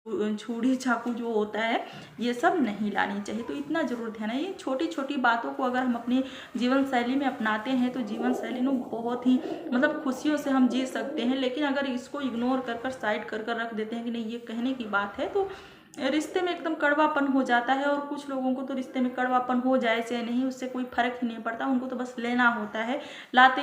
छुरी चाकू जो होता है ये सब नहीं लानी चाहिए। तो इतना ज़रूर ध्यान है, ये छोटी छोटी बातों को अगर हम अपनी जीवन शैली में अपनाते हैं तो जीवन शैली में बहुत ही मतलब खुशियों से हम जी सकते हैं। लेकिन अगर इसको इग्नोर कर कर साइड कर कर रख देते हैं कि नहीं ये कहने की बात है, तो रिश्ते में एकदम कड़वापन हो जाता है। और कुछ लोगों को तो रिश्ते में कड़वापन हो जाए चाहे नहीं, उससे कोई फर्क ही नहीं पड़ता, उनको तो बस लेना होता है, लाते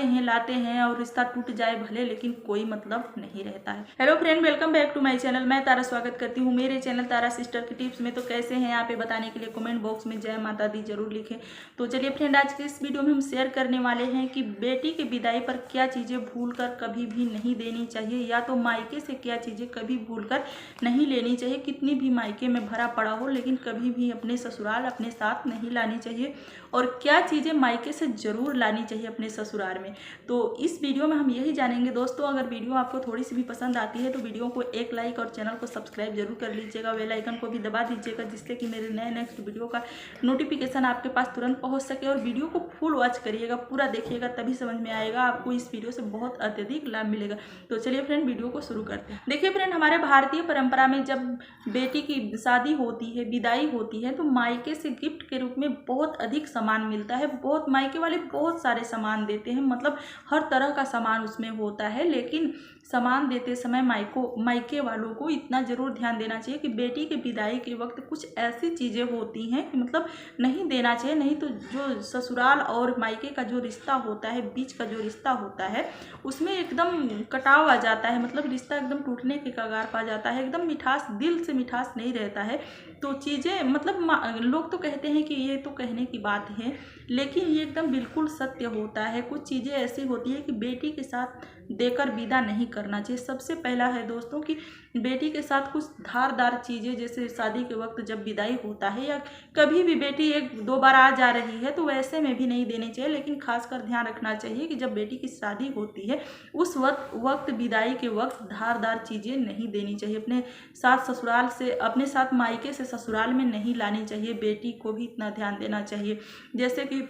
हैं और रिश्ता टूट जाए भले, लेकिन कोई मतलब नहीं रहता है। Hello friend, welcome back to my channel. मैं तारा स्वागत करती हूँ मेरे चैनल तारा सिस्टर की टिप्स में। तो कैसे हैं आप, ये बताने के लिए कमेंट बॉक्स में जय माता दी जरूर लिखें। तो चलिए फ्रेंड, आज के इस वीडियो में हम शेयर करने वाले हैं कि बेटी की विदाई पर क्या चीज़ें भूल कर कभी भी नहीं देनी चाहिए, या तो मायके से क्या चीज़ें कभी भूल कर नहीं लेनी चाहिए। कितनी भी मायके में भरा पड़ा हो, लेकिन कभी भी अपने ससुराल अपने साथ नहीं लानी चाहिए। और क्या चीज़ें मायके से ज़रूर लानी चाहिए अपने ससुराल में, तो इस वीडियो में हम यही जानेंगे दोस्तों। अगर वीडियो आपको थोड़ी सी भी पसंद आती है तो वीडियो को एक लाइक और चैनल को सब्सक्राइब जरूर कर लीजिएगा, बेल आइकन को भी दबा दीजिएगा, जिससे कि मेरे नए नेक्स्ट वीडियो का नोटिफिकेशन आपके पास तुरंत पहुंच सके। और वीडियो को फुल वॉच करिएगा, पूरा देखिएगा, तभी समझ में आएगा, आपको इस वीडियो से बहुत अत्यधिक लाभ मिलेगा। तो चलिए फ्रेंड, वीडियो को शुरू करते हैं। देखिए फ्रेंड, हमारे भारतीय परंपरा में जब बेटी की शादी होती है, विदाई होती है, तो मायके से गिफ्ट के रूप में बहुत अधिक सामान मिलता है। बहुत मायके वाले बहुत सारे सामान देते हैं, मतलब हर तरह का सामान उसमें होता है। लेकिन सामान देते समय मायके वालों को इतना ज़रूर ध्यान देना चाहिए कि बेटी के विदाई के वक्त कुछ ऐसी चीज़ें होती हैं कि मतलब नहीं देना चाहिए, नहीं तो जो ससुराल और मायके का जो रिश्ता होता है, बीच का जो रिश्ता होता है, उसमें एकदम कटाव आ जाता है, मतलब रिश्ता एकदम टूटने के कगार पा जाता है, एकदम मिठास, दिल से मिठास नहीं रहता है। तो चीज़ें मतलब लोग तो कहते हैं कि ये तो कहने की बात है, लेकिन ये एकदम बिल्कुल सत्य होता है। कुछ चीज़ें ऐसी होती है कि बेटी के साथ देकर विदा नहीं करना चाहिए। सबसे पहला है दोस्तों कि बेटी के साथ कुछ धारदार चीज़ें, जैसे शादी के वक्त जब विदाई होता है, या कभी भी बेटी एक दो बार आ जा रही है तो वैसे में भी नहीं देनी चाहिए। लेकिन खासकर ध्यान रखना चाहिए कि जब बेटी की शादी होती है उस वक्त विदाई के वक्त धारदार चीज़ें नहीं देनी चाहिए। अपने साथ ससुराल से, अपने साथ मायके से ससुराल में नहीं लानी चाहिए। बेटी को भी इतना ध्यान देना चाहिए, जैसे कि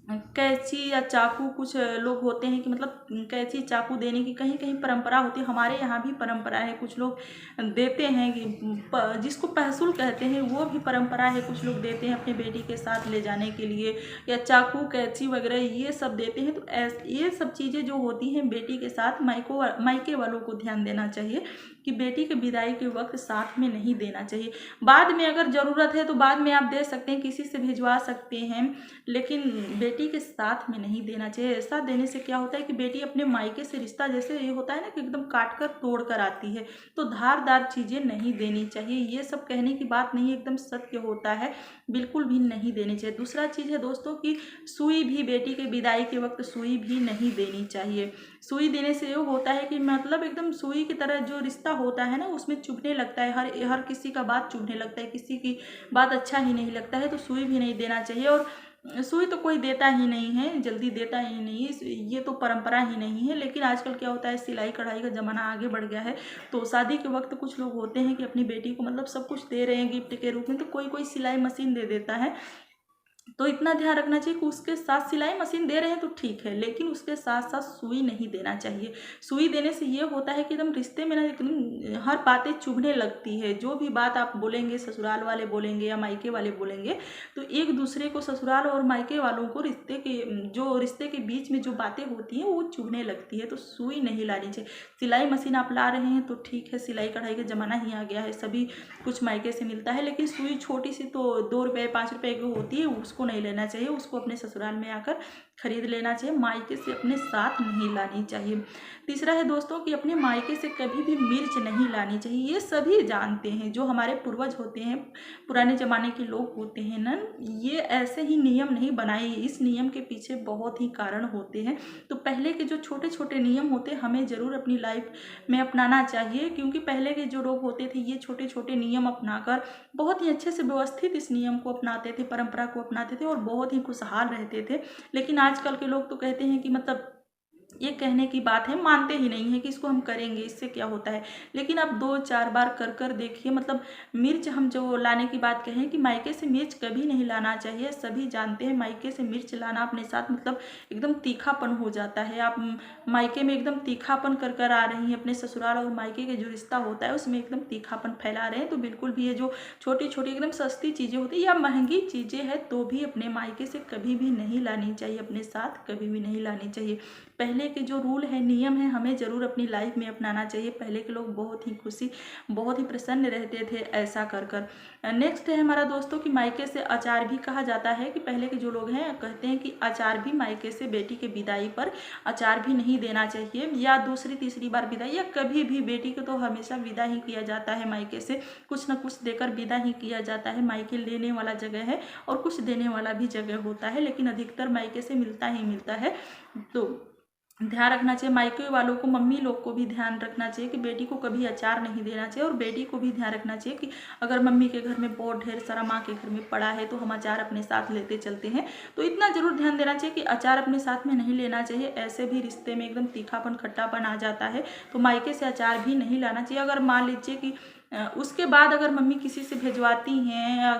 कैंची या चाकू। कुछ लोग होते हैं कि मतलब कैंची चाकू देने की कहीं कहीं परंपरा होती है, हमारे यहाँ भी परंपरा है, कुछ लोग देते हैं कि जिसको पहसुल कहते हैं, वो भी परंपरा है, कुछ लोग देते हैं अपने बेटी के साथ ले जाने के लिए, या चाकू कैंची वगैरह ये सब देते हैं। तो ये सब चीज़ें जो होती हैं बेटी के साथ, मायके वालों को ध्यान देना चाहिए कि बेटी के विदाई के वक्त साथ में नहीं देना चाहिए। बाद में अगर ज़रूरत है तो बाद में आप दे सकते हैं, किसी से भिजवा सकते हैं, लेकिन बेटी के साथ में नहीं देना चाहिए। ऐसा देने से क्या होता है कि बेटी अपने मायके से रिश्ता, जैसे ये होता है ना कि एकदम काट कर तोड़ कर आती है, तो धारदार चीज़ें नहीं देनी चाहिए। ये सब कहने की बात नहीं है, एकदम सत्य होता है, बिल्कुल भी नहीं देनी चाहिए। दूसरा चीज़ है दोस्तों कि सुई भी बेटी के विदाई के वक्त सुई भी नहीं देनी चाहिए। सुई देने से ये होता है कि मतलब एकदम सुई की तरह जो रिश्ता होता है ना, उसमें चुभने लगता है, हर किसी का बात चुभने लगता है, किसी की बात अच्छा ही नहीं लगता है। तो सुई भी नहीं देना चाहिए। और सुई तो कोई देता ही नहीं है, जल्दी देता ही नहीं है, ये तो परंपरा ही नहीं है। लेकिन आजकल क्या होता है, सिलाई कढ़ाई का ज़माना आगे बढ़ गया है, तो शादी के वक्त कुछ लोग होते हैं कि अपनी बेटी को मतलब सब कुछ दे रहे हैं गिफ्ट के रूप में, तो कोई कोई सिलाई मशीन दे देता है। तो इतना ध्यान रखना चाहिए कि उसके साथ सिलाई मशीन दे रहे हैं तो ठीक है, लेकिन उसके साथ साथ सुई नहीं देना चाहिए। सुई देने से ये होता है कि एकदम रिश्ते में ना एकदम हर बातें चुभने लगती है। जो भी बात आप बोलेंगे, ससुराल वाले बोलेंगे या मायके वाले बोलेंगे, तो एक दूसरे को, ससुराल और मायके वालों को रिश्ते के बीच में जो बातें होती हैं वो चुभने लगती है। तो सुई नहीं लानी चाहिए। सिलाई मशीन आप ला रहे हैं तो ठीक है, सिलाई कढ़ाई का ज़माना ही आ गया है, सभी कुछ मायके से मिलता है, लेकिन सुई छोटी सी तो 2 रुपये 5 रुपये की होती है, उसको नहीं लेना चाहिए। उसको अपने ससुराल में आकर खरीद लेना चाहिए, मायके से अपने साथ नहीं लानी चाहिए। तीसरा है दोस्तों कि अपने मायके से कभी भी मिर्च नहीं लानी चाहिए। ये सभी जानते हैं, जो हमारे पूर्वज होते हैं, पुराने ज़माने के लोग होते हैं ना, ये ऐसे ही नियम नहीं बनाए, इस नियम के पीछे बहुत ही कारण होते हैं। तो पहले के जो छोटे छोटे नियम होते हैं, हमें ज़रूर अपनी लाइफ में अपनाना चाहिए, क्योंकि पहले के जो लोग होते थे ये छोटे छोटे नियम अपनाकर बहुत ही अच्छे से व्यवस्थित इस नियम को अपनाते थे, परंपरा को अपनाते थे और बहुत ही खुशहाल रहते थे। लेकिन आजकल के लोग तो कहते हैं कि मतलब ये कहने की बात है, मानते ही नहीं है कि इसको हम करेंगे, इससे क्या होता है। लेकिन आप 2-4 बार कर कर देखिए। मतलब मिर्च हम जो लाने की बात कहें कि मायके से मिर्च कभी नहीं लाना चाहिए। सभी जानते हैं मायके से मिर्च लाना अपने साथ मतलब एकदम तीखापन हो जाता है। आप मायके में एकदम तीखापन कर कर आ रही हैं, अपने ससुराल और मायके के जो रिश्ता होता है उसमें एकदम तीखापन फैला रहे हैं, तो बिल्कुल भी ये जो छोटी छोटी एकदम सस्ती चीज़ें होती है या महंगी चीज़ें हैं तो भी अपने मायके से कभी भी नहीं लानी चाहिए, अपने साथ कभी भी नहीं लानी चाहिए। पहले के जो रूल है, नियम है, हमें ज़रूर अपनी लाइफ में अपनाना चाहिए। पहले के लोग बहुत ही खुशी, बहुत ही प्रसन्न रहते थे ऐसा कर कर। नेक्स्ट है हमारा दोस्तों कि मायके से अचार भी कहा जाता है कि पहले के जो लोग हैं कहते हैं कि अचार भी मायके से बेटी के विदाई पर अचार भी नहीं देना चाहिए, या दूसरी तीसरी बार विदाई या कभी भी बेटी को तो हमेशा विदा ही किया जाता है मायके से, कुछ ना कुछ देकर विदा ही किया जाता है। मायके लेने वाला जगह है और कुछ देने वाला भी जगह होता है, लेकिन अधिकतर मायके से मिलता ही मिलता है। तो ध्यान रखना चाहिए, मायके वालों को, मम्मी लोग को भी ध्यान रखना चाहिए कि बेटी को कभी अचार नहीं देना चाहिए। और बेटी को भी ध्यान रखना चाहिए कि अगर मम्मी के घर में बहुत ढेर सारा माँ के घर में पड़ा है तो हम अचार अपने साथ लेते चलते हैं। तो इतना जरूर ध्यान देना चाहिए कि अचार अपने साथ में नहीं लेना चाहिए, ऐसे भी रिश्ते में एकदम तीखापन खट्टापन आ जाता है। तो मायके से अचार भी नहीं लाना चाहिए। अगर मान लीजिए कि उसके बाद अगर मम्मी किसी से भिजवाती हैं या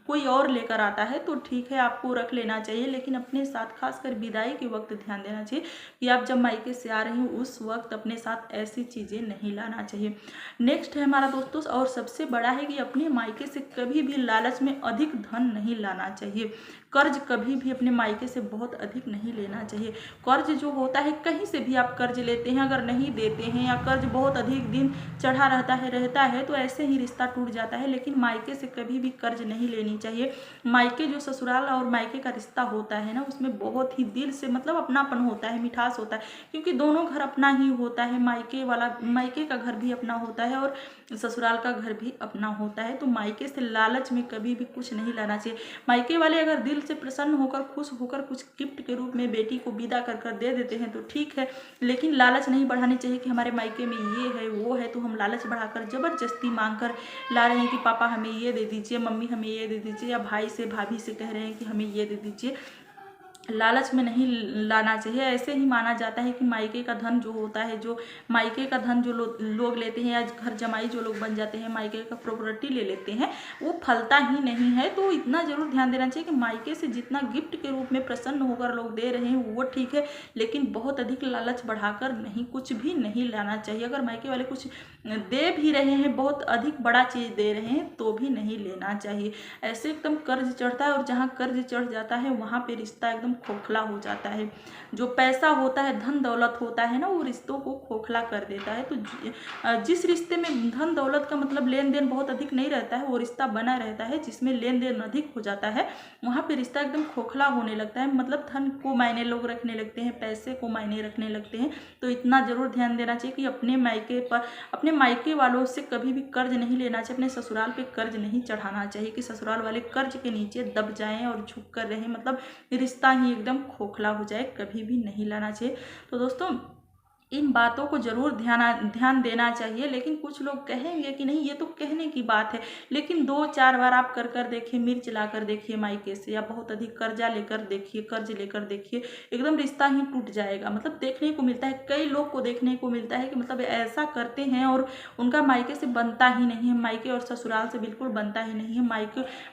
कोई और लेकर आता है तो ठीक है, आपको रख लेना चाहिए, लेकिन अपने साथ खासकर विदाई के वक्त ध्यान देना चाहिए कि आप जब मायके से आ रही हो उस वक्त अपने साथ ऐसी चीज़ें नहीं लाना चाहिए। नेक्स्ट है हमारा दोस्तों और सबसे बड़ा है कि अपने मायके से कभी भी लालच में अधिक धन नहीं लाना चाहिए। कर्ज कभी भी अपने मायके से बहुत अधिक नहीं लेना चाहिए। कर्ज जो होता है, कहीं से भी आप कर्ज लेते हैं, अगर नहीं देते हैं या कर्ज बहुत अधिक दिन चढ़ा रहता है तो ऐसे ही रिश्ता टूट जाता है। लेकिन मायके से कभी भी कर्ज नहीं लेनी चाहिए। मायके जो ससुराल और मायके का रिश्ता होता है ना, उसमें बहुत ही दिल से मतलब अपनापन होता है, मिठास होता है, क्योंकि दोनों घर अपना ही होता है। मायके का घर भी अपना होता है और ससुराल का घर भी अपना होता है। तो मायके से लालच में कभी भी कुछ नहीं लाना चाहिए। मायके वाले अगर दिल से प्रसन्न होकर, खुश होकर कुछ गिफ्ट के रूप में बेटी को विदा कर कर दे देते हैं तो ठीक है, लेकिन लालच नहीं बढ़ानी चाहिए कि हमारे मायके में ये है वो है, तो हम लालच बढ़ाकर जबरदस्ती मांग कर ला रहे हैं कि पापा हमें ये दे दीजिए, मम्मी हमें ये दे दीजिए, या भाई से भाभी से कह रहे हैं कि हमें ये दे दीजिए। लालच में नहीं लाना चाहिए। ऐसे ही माना जाता है कि मायके का धन जो होता है, जो मायके का धन जो लोग लेते हैं या घर जमाई जो लोग बन जाते हैं, मायके का प्रॉपर्टी ले लेते हैं, वो फलता ही नहीं है। तो इतना जरूर ध्यान देना चाहिए कि मायके से जितना गिफ्ट के रूप में प्रसन्न होकर लोग दे रहे हैं वो ठीक है, लेकिन बहुत अधिक लालच बढ़ाकर नहीं, कुछ भी नहीं लाना चाहिए। अगर मायके वाले कुछ दे भी रहे हैं, बहुत अधिक बड़ा चीज़ दे रहे हैं, तो भी नहीं लेना चाहिए। ऐसे एकदम कर्ज चढ़ता है, और जहाँ कर्ज चढ़ जाता है वहाँ पे रिश्ता एकदम खोखला हो जाता है। जो पैसा होता है, धन दौलत होता है ना, वो रिश्तों को खोखला कर देता है। तो जिस रिश्ते में धन दौलत का मतलब लेन देन बहुत अधिक नहीं रहता है, वो रिश्ता बना रहता है। जिसमें लेन देन अधिक हो जाता है वहाँ पे रिश्ता एकदम खोखला होने लगता है। मतलब धन को मायने लोग रखने लगते हैं, पैसे को मायने रखने लगते हैं। तो इतना जरूर ध्यान देना चाहिए कि अपने मायके वालों से कभी भी कर्ज नहीं लेना चाहिए, अपने ससुराल पे कर्ज नहीं चढ़ाना चाहिए कि ससुराल वाले कर्ज के नीचे दब जाएं और झुक कर रहें, मतलब रिश्ता ही एकदम खोखला हो जाए, कभी भी नहीं लाना चाहिए। तो दोस्तों इन बातों को जरूर ध्यान देना चाहिए। लेकिन कुछ लोग कहेंगे कि नहीं ये तो कहने की बात है, लेकिन 2-4 बार आप कर देखिए, मिर्च ला कर देखिए मायके से, या बहुत अधिक कर्ज लेकर देखिए, एकदम रिश्ता ही टूट जाएगा। मतलब देखने को मिलता है, कई लोग को देखने को मिलता है कि मतलब ऐसा करते हैं और उनका मायके से बनता ही नहीं है, मायके और ससुराल से बिल्कुल बनता ही नहीं है।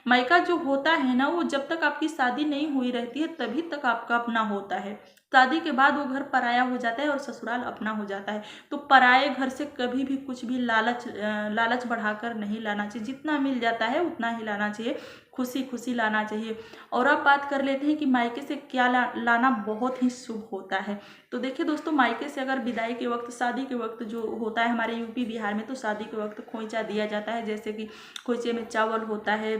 मायका जो होता है ना, वो जब तक आपकी शादी नहीं हुई रहती है तभी तक आपका अपना होता है। शादी के बाद वो घर पराया हो जाता है और ससुराल अपना हो जाता है। तो पराए घर से कभी भी कुछ भी लालच बढ़ाकर नहीं लाना चाहिए। जितना मिल जाता है उतना ही लाना चाहिए, खुशी खुशी लाना चाहिए। और अब बात कर लेते हैं कि मायके से क्या लाना बहुत ही शुभ होता है। तो देखिए दोस्तों, मायके से अगर विदाई के वक्त, शादी के वक्त जो होता है हमारे यूपी बिहार में, तो शादी के वक्त खोइचा दिया जाता है। जैसे कि खोइचे में चावल होता है,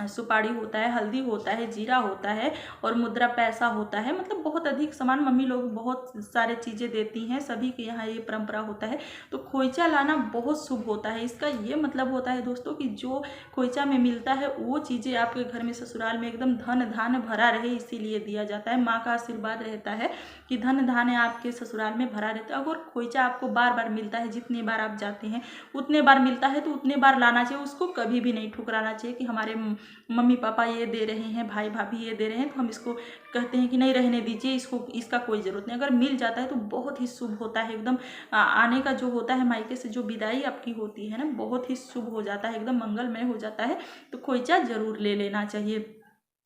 सुपारी होता है, हल्दी होता है, जीरा होता है और मुद्रा पैसा होता है। मतलब बहुत अधिक सामान, मम्मी लोग बहुत सारे चीज़ें देती हैं, सभी के यहाँ ये परंपरा होता है। तो खोइचा लाना बहुत शुभ होता है। इसका ये मतलब होता है दोस्तों कि जो खोइचा में मिलता है वो चीज़ें आपके घर में, ससुराल में एकदम धन धान्य भरा रहे, इसीलिए दिया जाता है। माँ का आशीर्वाद रहता है कि धन धान्य आपके ससुराल में भरा रहता है। अगर खोइचा आपको बार बार मिलता है, जितने बार आप जाते हैं उतने बार मिलता है, तो उतने बार लाना चाहिए। उसको कभी भी नहीं ठुकराना चाहिए कि हमारे मम्मी पापा ये दे रहे हैं, भाई भाभी ये दे रहे हैं, तो हम इसको कहते हैं कि नहीं रहने दीजिए, इसको इसका कोई ज़रूरत नहीं। अगर मिल जाता है तो बहुत ही शुभ होता है एकदम। आने का जो होता है मायके से जो विदाई आपकी होती है ना, बहुत ही शुभ हो जाता है, एकदम मंगलमय हो जाता है। तो खोइचा ज़रूर ले लेना चाहिए।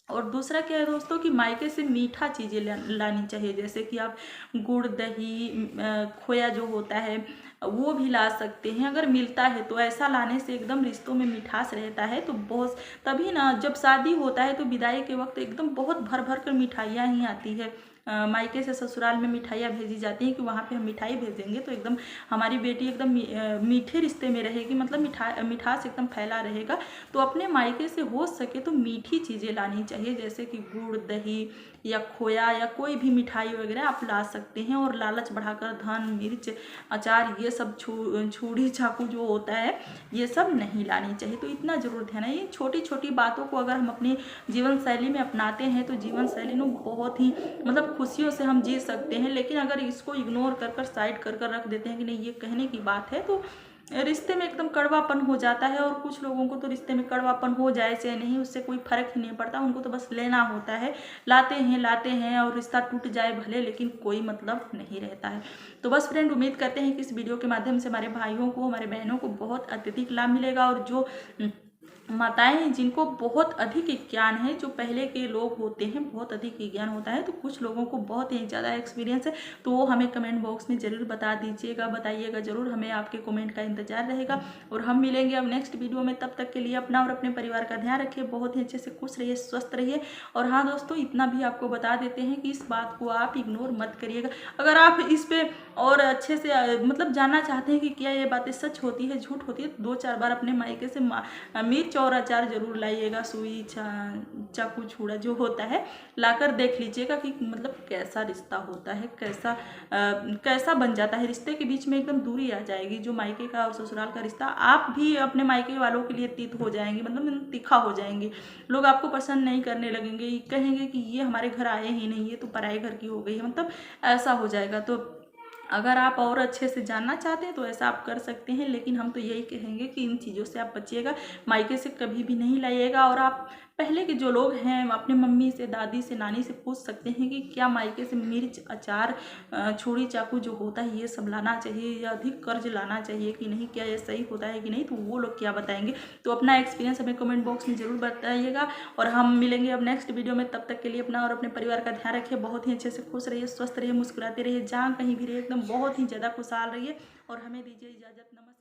और दूसरा क्या है दोस्तों कि मायके से मीठा चीज़ें लानी चाहिए, जैसे कि आप गुड़, दही, खोया जो होता है वो भी ला सकते हैं अगर मिलता है तो। ऐसा लाने से एकदम रिश्तों में मिठास रहता है। तो बहुत तभी ना जब शादी होता है तो विदाई के वक्त एकदम बहुत भर भर कर मिठाइयाँ ही आती है। मायके से ससुराल में मिठाइयाँ भेजी जाती हैं कि वहाँ पे हम मिठाई भेजेंगे तो एकदम हमारी बेटी एकदम मीठे रिश्ते में रहेगी, मतलब मिठास एकदम फैला रहेगा। तो अपने मायके से हो सके तो मीठी चीज़ें लानी चाहिए, जैसे कि गुड़, दही या खोया या कोई भी मिठाई वगैरह आप ला सकते हैं। और लालच बढ़ाकर धन, मिर्च, अचार ये सब छुरी चाकू जो होता है ये सब नहीं लानी चाहिए। तो इतना जरूर ध्यान है, ये छोटी छोटी बातों को अगर हम अपनी जीवन शैली में अपनाते हैं तो जीवन शैली में बहुत ही मतलब खुशियों से हम जी सकते हैं। लेकिन अगर इसको इग्नोर कर कर साइड कर कर रख देते हैं कि नहीं ये कहने की बात है, तो रिश्ते में एकदम कड़वापन हो जाता है। और कुछ लोगों को तो रिश्ते में कड़वापन हो जाए चाहे नहीं, उससे कोई फर्क ही नहीं पड़ता, उनको तो बस लेना होता है, लाते हैं और रिश्ता टूट जाए भले, लेकिन कोई मतलब नहीं रहता है। तो बस फ्रेंड, उम्मीद करते हैं कि इस वीडियो के माध्यम से हमारे भाइयों को, हमारे बहनों को बहुत अत्यधिक लाभ मिलेगा। और जो माताएं जिनको बहुत अधिक ज्ञान है, जो पहले के लोग होते हैं बहुत अधिक ज्ञान होता है, तो कुछ लोगों को बहुत ही ज़्यादा एक्सपीरियंस है, तो वो हमें कमेंट बॉक्स में ज़रूर बता दीजिएगा, बताइएगा ज़रूर, हमें आपके कमेंट का इंतजार रहेगा। और हम मिलेंगे अब नेक्स्ट वीडियो में, तब तक के लिए अपना और अपने परिवार का ध्यान रखिए, बहुत ही अच्छे से खुश रहिए, स्वस्थ रहिए। और हाँ दोस्तों, इतना भी आपको बता देते हैं कि इस बात को आप इग्नोर मत करिएगा। अगर आप इस पर और अच्छे से मतलब जानना चाहते हैं कि क्या ये बातें सच होती है झूठ होती है, तो 2-4 बार अपने मायके से मिर्च और अचार जरूर लाइएगा, सुई चाकू छुरा जो होता है लाकर देख लीजिएगा कि मतलब कैसा रिश्ता होता है, कैसा बन जाता है। रिश्ते के बीच में एकदम दूरी आ जाएगी, जो मायके का और ससुराल का रिश्ता, आप भी अपने मायके वालों के लिए तीत हो जाएंगे, मतलब तीखा हो जाएंगे। लोग आपको पसंद नहीं करने लगेंगे, कहेंगे कि ये हमारे घर आए ही नहीं, ये तो पराए घर की हो गई है, मतलब ऐसा हो जाएगा। तो अगर आप और अच्छे से जानना चाहते हैं तो ऐसा आप कर सकते हैं, लेकिन हम तो यही कहेंगे कि इन चीज़ों से आप बचिएगा, मायके से कभी भी नहीं लाइएगा। और आप पहले के जो लोग हैं अपने मम्मी से, दादी से, नानी से पूछ सकते हैं कि क्या मायके से मिर्च, अचार, छुरी चाकू जो होता है ये सब लाना चाहिए या अधिक कर्ज लाना चाहिए कि नहीं, क्या ये सही होता है कि नहीं, तो वो लोग क्या बताएंगे। तो अपना एक्सपीरियंस हमें कमेंट बॉक्स में ज़रूर बताइएगा। और हम मिलेंगे अब नेक्स्ट वीडियो में, तब तक के लिए अपना और अपने परिवार का ध्यान रखिए, बहुत ही अच्छे से खुश रहिए, स्वस्थ रहिए, मुस्कुराते रहिए, जहाँ कहीं भी रहिए एकदम बहुत ही ज़्यादा खुशहाल रहिए। और हमें दीजिए इजाज़त। नमस्कार।